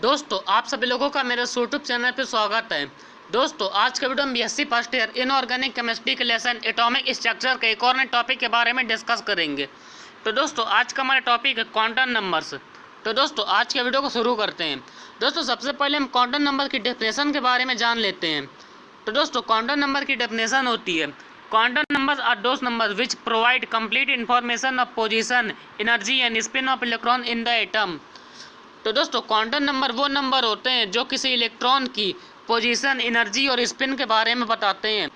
दोस्तों आप सभी लोगों का मेरे यूट्यूब चैनल पे स्वागत है। दोस्तों आज के वीडियो में BSc first year inorganic chemistry के लेसन एटॉमिक स्ट्रक्चर के एक और नए टॉपिक के बारे में डिस्कस करेंगे। तो दोस्तों आज का हमारा टॉपिक है क्वांटम नंबर्स। तो दोस्तों आज के वीडियो को शुरू करते हैं। दोस्तों सबसे पहले हम क्वांटम नंबर की डेफिनेशन के बारे में जान लेते हैं। तो दोस्तों क्वांटम नंबर की डेफिनेशन होती है, quantum numbers are those number which provide complete information of position, energy and spin of electron in the atom. तो दोस्तों क्वांटम नंबर वो नंबर होते हैं जो किसी इलेक्ट्रॉन की पोजीशन, एनर्जी और स्पिन के बारे में बताते हैं।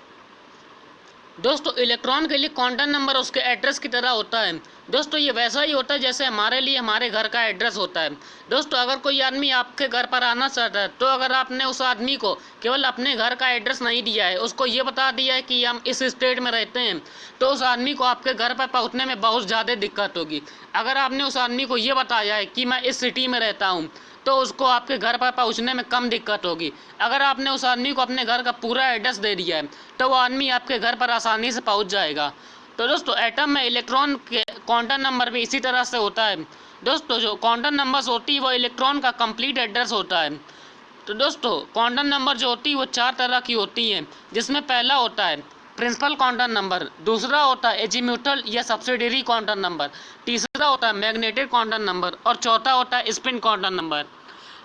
दोस्तों इलेक्ट्रॉन के लिए क्वांटम नंबर उसके एड्रेस की तरह होता है। दोस्तों ये वैसा ही होता है जैसे हमारे लिए हमारे घर का एड्रेस होता है। दोस्तों अगर कोई आदमी आपके घर पर आना चाहता है तो अगर आपने उस आदमी को केवल अपने घर का एड्रेस नहीं दिया है, उसको ये बता दिया है कि हम इस स्टेट में रहते हैं, तो उस आदमी को आपके घर पर पहुंचने में बहुत ज़्यादा दिक्कत होगी। अगर आपने उस आदमी को ये बताया है कि मैं इस सिटी में रहता हूँ तो उसको आपके घर पर पहुंचने में कम दिक्कत होगी। अगर आपने उस आदमी को अपने घर का पूरा एड्रेस दे दिया है तो वो आदमी आपके घर पर आसानी से पहुंच जाएगा। तो दोस्तों एटम में इलेक्ट्रॉन के क्वांटम नंबर भी इसी तरह से होता है। दोस्तों जो क्वांटम नंबर्स होती है वो इलेक्ट्रॉन का कंप्लीट एड्रेस होता है। तो दोस्तों क्वांटम नंबर जो होती है वो 4 तरह की होती हैं, जिसमें पहला होता है प्रिंसिपल क्वांटम नंबर, दूसरा होता है एजीम्यूटल या सब्सिडियरी क्वांटम नंबर, तीसरा होता है मैग्नेटिक क्वांटम नंबर और चौथा होता है स्पिन क्वांटम नंबर।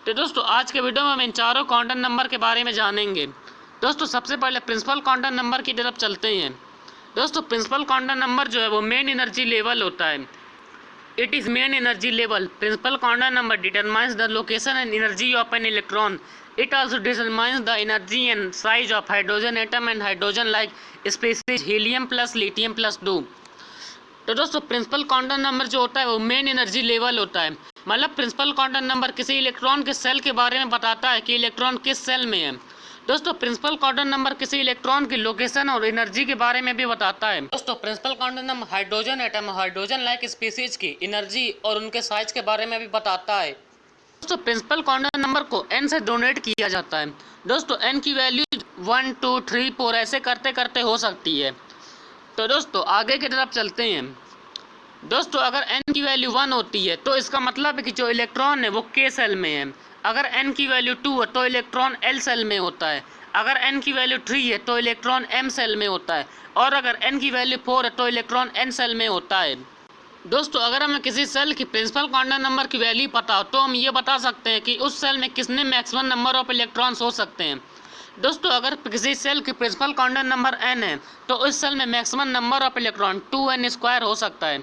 तो दोस्तों आज के वीडियो में हम इन चारों क्वांटम नंबर के बारे में जानेंगे। दोस्तों सबसे पहले प्रिंसिपल क्वांटम नंबर की तरफ चलते हैं। दोस्तों प्रिंसिपल क्वांटम नंबर जो है वो मेन एनर्जी लेवल होता है। It is main energy level. Principal quantum number determines the location and energy of an electron. It also determines the energy and size of hydrogen atom and hydrogen like species helium plus lithium plus 2। तो दोस्तों principal quantum number जो होता है वो main energy level होता है। मतलब principal quantum number किसी इलेक्ट्रॉन के सेल के बारे में बताता है कि इलेक्ट्रॉन किस सेल में है। दोस्तों प्रिंसिपल क्वांटम नंबर किसी इलेक्ट्रॉन की लोकेशन और एनर्जी के बारे में भी बताता है। दोस्तों principal quantum number hydrogen atom और हाइड्रोजन लाइक स्पीसीज की एनर्जी और उनके साइज के बारे में भी बताता है। दोस्तों प्रिंसिपल क्वांटम नंबर को n से डोनेट किया जाता है। दोस्तों n की वैल्यू 1, 2, 3, 4 ऐसे करते करते हो सकती है। तो दोस्तों आगे की तरफ चलते हैं। दोस्तों अगर n की वैल्यू 1 होती है तो इसका मतलब है कि जो इलेक्ट्रॉन है वो k सेल में है। अगर n की वैल्यू 2 है तो इलेक्ट्रॉन l सेल में होता है। अगर n की वैल्यू 3 है तो इलेक्ट्रॉन m सेल में होता है। और अगर n की वैल्यू 4 है तो इलेक्ट्रॉन n सेल में होता है। दोस्तों अगर हमें किसी सेल की प्रिंसिपल क्वांटम नंबर की वैल्यू पता हो तो हम ये बता सकते हैं कि उस सेल में कितने मैक्सिमम नंबर ऑफ इलेक्ट्रॉन्स हो सकते हैं। दोस्तों अगर किसी सेल की प्रिंसिपल क्वांटम नंबर n है तो उस सेल में maximum number of electron 2n² हो सकता है।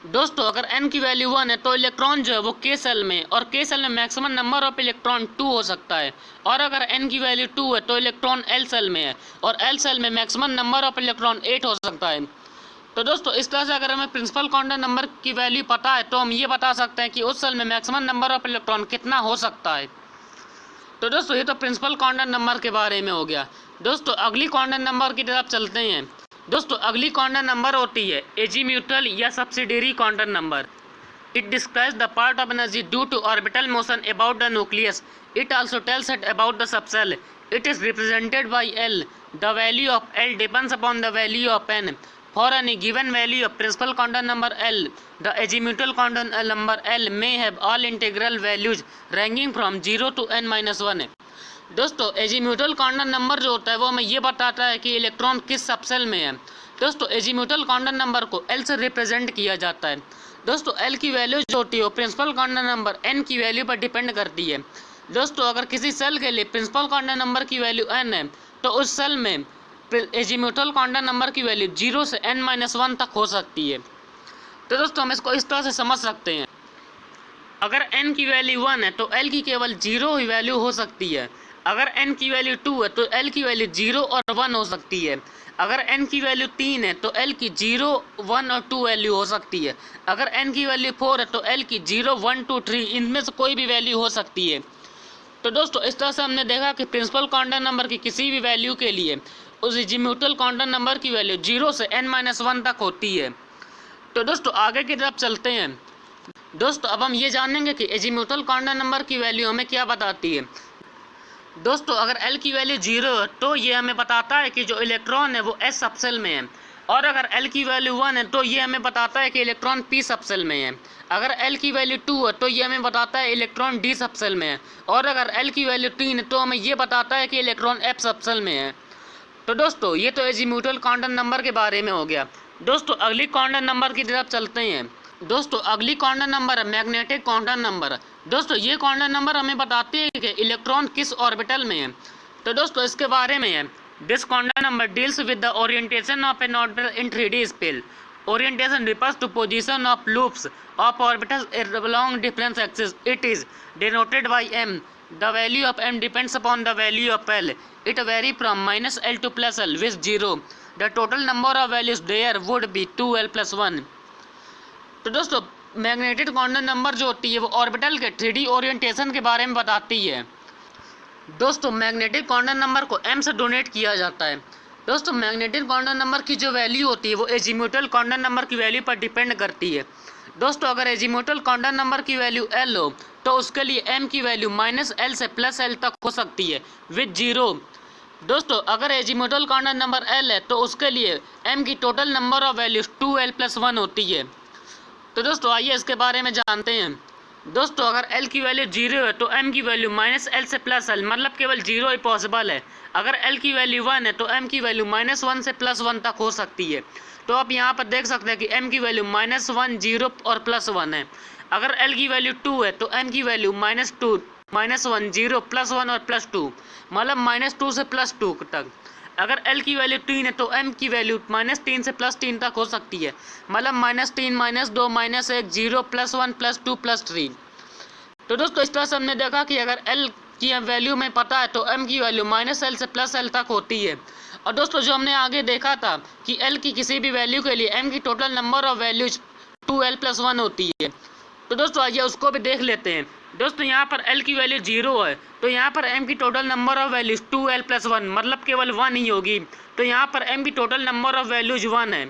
दोस्तों अगर n की वैल्यू 1 है तो इलेक्ट्रॉन जो है वो k सेल में, और k सेल में मैक्सिमम नंबर ऑफ इलेक्ट्रॉन 2 हो सकता है। और अगर n की वैल्यू 2 है तो इलेक्ट्रॉन l सेल में है, और l सेल में मैक्सिमम नंबर ऑफ इलेक्ट्रॉन 8 हो सकता है। तो दोस्तों इस तरह से अगर हमें प्रिंसिपल क्वांटम नंबर की वैल्यू पता है तो हम ये बता सकते हैं कि उस सेल में मैक्सिमम नंबर ऑफ इलेक्ट्रॉन कितना हो सकता है। तो दोस्तों ये तो प्रिंसिपल क्वांटम नंबर के बारे में हो गया। दोस्तों अगली क्वांटम नंबर की तरफ चलते हैं। दोस्तों अगली क्वांटम नंबर होती है एजीम्यूटल या subsidiary quantum number. It describes the part of energy due to orbital motion about the nucleus. It also tells it about the subcell. It is represented by L. The value of L depends upon the value of n. For any given value of principal quantum number L, the azimuthal quantum number L may have all integral values ranging from 0 to n-1 है। दोस्तों एजीम्यूटल quantum number जो होता है वो हमें ये बताता है कि इलेक्ट्रॉन किस सबसेल में है। दोस्तों एजीम्यूटल क्वांटम नंबर को L से रिप्रेजेंट किया जाता है। दोस्तों L की वैल्यू जो होती है वो प्रिंसिपल क्वांटम नंबर n की वैल्यू पर डिपेंड करती है। दोस्तों अगर किसी सेल के लिए प्रिंसिपल क्वांटम नंबर की वैल्यू n है तो उस सेल में एजीम्यूटल क्वांटम नंबर की वैल्यू 0 से n-1 तक हो सकती है। तो दोस्तों हम इसको इस तरह से समझ सकते हैं, अगर n की वैल्यू 1 है तो L की केवल 0 ही वैल्यू हो सकती है। अगर n की वैल्यू 2 है तो L की वैल्यू 0 और 1 हो सकती है। अगर n की वैल्यू 3 है तो L की 0, 1 और 2 वैल्यू हो सकती है। अगर n की वैल्यू 4 है तो L की 0, 1, 2, 3 इनमें से कोई भी वैल्यू हो सकती है। तो दोस्तों इस तरह से हमने देखा कि प्रिंसिपल क्वांटम नंबर की किसी भी वैल्यू के लिए उस एजीम्यूटल क्वांटम नंबर की वैल्यू 0 से n-1 तक होती है। तो दोस्तों आगे की तरफ चलते हैं। दोस्तों अब हम ये जानेंगे कि एजीम्यूटल क्वांटम नंबर की वैल्यू हमें क्या बताती है। दोस्तों अगर L की वैल्यू 0 है तो ये हमें बताता है कि जो इलेक्ट्रॉन है वो S सबसेल में है। और अगर L की वैल्यू 1 है तो ये हमें बताता है कि इलेक्ट्रॉन P सबसेल में है। अगर L की वैल्यू 2 है तो ये हमें बताता है इलेक्ट्रॉन D सबसेल में है। और अगर L की वैल्यू 3 है तो हमें ये बताता है कि इलेक्ट्रॉन F सबसेल में है। तो दोस्तों ये तो एजीम्यूटल क्वांटम नंबर के बारे में हो गया। दोस्तों अगली क्वांटम नंबर की तरफ चलते हैं। दोस्तों अगली क्वांटम नंबर है मैग्नेटिक क्वांटम नंबर। दोस्तों ये क्वांटम नंबर हमें बताते हैं कि इलेक्ट्रॉन किस ऑर्बिटल में है। तो दोस्तों इसके बारे में है, this quantum number deals with the orientation of N orbital in 3D space. Orientation refers to position of loops of orbitals along different axes. It is denoted by m. The value of m depends upon the value of L. It varies from minus L to plus L with 0. The total number of values there would be 2L plus 1. तो दोस्तों magnetic quantum number जो होती है वो orbital के 3D orientation के बारे में बताती है। दोस्तों मैग्नेटिक क्वांटम नंबर को m से डोनेट किया जाता है। दोस्तों मैग्नेटिक क्वांटम नंबर की जो वैल्यू होती है वो एजीम्यूटल क्वांटम नंबर की वैल्यू पर डिपेंड करती है। दोस्तों अगर एजीम्यूटल क्वांटम नंबर की वैल्यू L हो तो उसके लिए m की वैल्यू माइनस L से प्लस L तक हो सकती है विद 0। दोस्तों अगर एजीम्यूटल क्वांटम नंबर L है तो उसके लिए m की total number of values 2L plus 1 होती है। तो दोस्तों आइए इसके बारे में जानते हैं। दोस्तों अगर L की वैल्यू 0 है तो m की वैल्यू माइनस L से प्लस L, मतलब केवल 0 ही पॉसिबल है। अगर L की वैल्यू 1 है तो m की वैल्यू माइनस 1 से प्लस 1 तक हो सकती है। तो आप यहाँ पर देख सकते हैं कि m की वैल्यू माइनस 1, 0 और प्लस 1 है। अगर L की वैल्यू 2 है तो m की वैल्यू माइनस 2, माइनस 1, 0, प्लस 1 और प्लस 2, मतलब माइनस 2 से प्लस 2 तक। अगर L की वैल्यू 3 है तो m की वैल्यू माइनस 3 से प्लस 3 तक हो सकती है, मतलब minus 3, minus 2, minus 1, 0, plus 1, plus 2, plus 3। तो दोस्तों इस तरह से हमने देखा कि अगर L की वैल्यू में पता है तो m की वैल्यू माइनस L से प्लस L तक होती है। और दोस्तों जो हमने आगे देखा था कि L की किसी भी वैल्यू के लिए m की total number of values 2L plus 1 होती है। तो दोस्तों आइए उसको भी देख लेते हैं। दोस्तों यहाँ पर L की वैल्यू 0 है तो यहाँ पर m की total number of values 2L plus 1, मतलब केवल 1 ही होगी। तो यहाँ पर m की टोटल नंबर ऑफ वैल्यूज 1 है।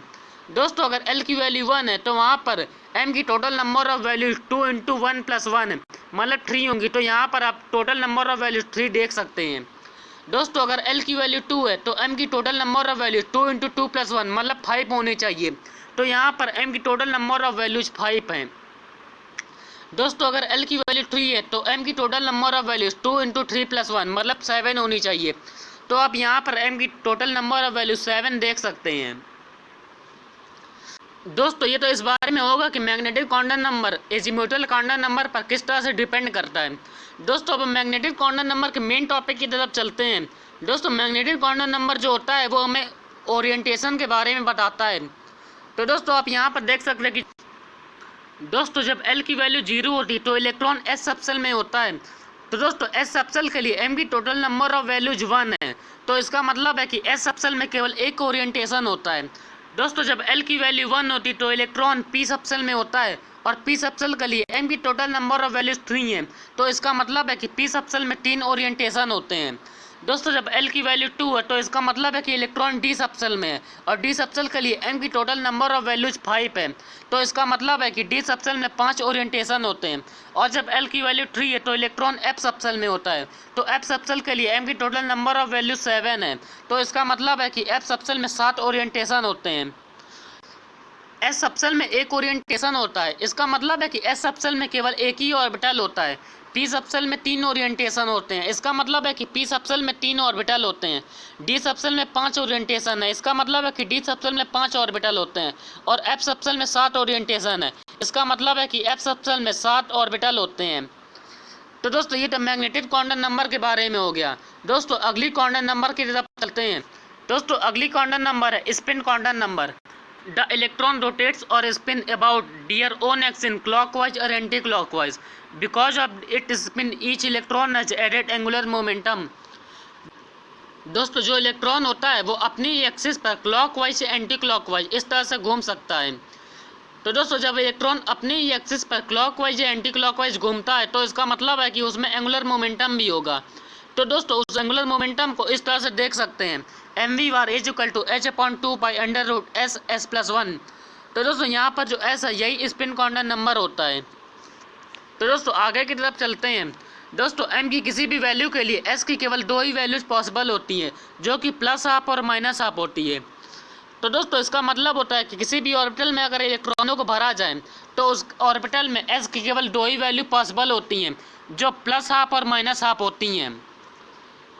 दोस्तों अगर L की वैल्यू 1 है तो वहाँ पर m की total number of values 2 into 1 plus 1 है, मतलब 3 होंगी। तो यहाँ पर आप टोटल नंबर ऑफ वैल्यूज 3 देख सकते हैं। दोस्तों अगर L की वैल्यू 2 है तो m की total number of values 2 into 2 plus 1, मतलब 5 होनी चाहिए। तो यहाँ पर m की टोटल नंबर ऑफ वैल्यूज 5 हैं। दोस्तों अगर L की वैल्यू 3 है तो m की total number of values 2 into 3 plus 1, मतलब 7 होनी चाहिए। तो आप यहाँ पर m की टोटल नंबर ऑफ वैल्यूज 7 देख सकते हैं। दोस्तों ये तो इस बारे में होगा कि magnetic quantum number azimuthal quantum number पर किस तरह से डिपेंड करता है। दोस्तों अब मैग्नेटिक क्वांटम नंबर के मेन टॉपिक की तरफ चलते हैं। दोस्तों मैग्नेटिक क्वांटम नंबर जो होता है वो हमें ओरिएंटेशन के बारे में बताता है। तो दोस्तों आप यहाँ पर देख सकते हैं कि दोस्तों जब L की वैल्यू 0 होती है तो इलेक्ट्रॉन S सबसेल में होता है। तो दोस्तों S सबसेल के लिए m की टोटल नंबर ऑफ वैल्यूज 1 है। तो इसका मतलब है कि S सबसेल में केवल एक ओरिएंटेशन होता है। दोस्तों जब L की वैल्यू 1 होती तो इलेक्ट्रॉन P सबसेल में होता है और P सबसेल के लिए m की टोटल नंबर ऑफ वैल्यूज 3 है। तो इसका मतलब है कि P सबसेल में 3 ओरिएंटेशन होते हैं। दोस्तों जब L की वैल्यू 2 है तो इसका मतलब है कि इलेक्ट्रॉन D सबसेल में है और D सबसेल के लिए m की टोटल नंबर ऑफ वैल्यूज 5 है। तो इसका मतलब है कि D सबसेल में 5 ओरिएंटेशन होते हैं। और जब L की वैल्यू 3 है तो इलेक्ट्रॉन F सबसेल में होता है। तो F सबसेल के लिए m की टोटल नंबर ऑफ वैल्यूज 7 है। तो इसका मतलब है कि F सबसेल में 7 ओरिएंटेशन होते हैं। S सबसेल में एक ओरिएंटेशन होता है, इसका मतलब है कि S सबसेल में केवल एक ही ऑर्बिटल होता है। P सबसेल में 3 ओरिएंटेशन होते हैं, इसका मतलब है कि P सबसेल में 3 ऑर्बिटल होते हैं। D सबसेल में 5 ओरिएंटेशन है, इसका मतलब है कि D सबसेल में 5 ऑर्बिटल होते हैं। और F सबसेल में 7 ओरिएंटेशन है, इसका मतलब है कि F सबसेल में 7 ऑर्बिटल होते हैं। तो दोस्तों ये तो मैग्नेटिक क्वांटम नंबर के बारे में हो गया। दोस्तों अगली क्वांटम नंबर की तरफ चलते हैं। दोस्तों अगली क्वांटम नंबर है spin quantum number. The electron rotates or spin about their own axis clockwise or anti-clockwise. Because of its spin, each electron has added angular momentum. दोस्तों जो इलेक्ट्रॉन होता है वो अपनी एक्सिस पर क्लॉकवाइज या एंटी क्लॉकवाइज इस तरह से घूम सकता है। तो दोस्तों जब इलेक्ट्रॉन अपनी एक्सिस पर क्लॉकवाइज या एंटी क्लॉकवाइज घूमता है तो इसका मतलब है कि उसमें एंगुलर मोमेंटम भी होगा। तो दोस्तों उस एंगुलर मोमेंटम को इस तरह से देख सकते हैं, mv बार is equal to h/2 pi under root s s plus 1। तो दोस्तों यहाँ पर जो s है यही स्पिन क्वांटम नंबर होता है। तो दोस्तों आगे की तरफ चलते हैं। दोस्तों m की किसी भी वैल्यू के लिए s की केवल 2 ही वैल्यूज पॉसिबल होती हैं, जो कि प्लस हाफ और माइनस हाफ होती है। तो दोस्तों इसका मतलब होता है कि किसी भी ऑर्बिटल में अगर इलेक्ट्रॉनों को भरा जाए तो उस ऑर्बिटल में एस की केवल दो ही वैल्यू पॉसिबल होती हैं, जो प्लस हाफ और माइनस हाफ होती हैं।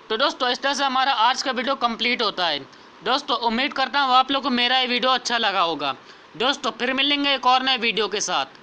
तो दोस्तों इस तरह से हमारा आज का वीडियो कंप्लीट होता है। दोस्तों उम्मीद करता हूँ आप लोग को मेरा ये वीडियो अच्छा लगा होगा। दोस्तों फिर मिलेंगे एक और नए वीडियो के साथ।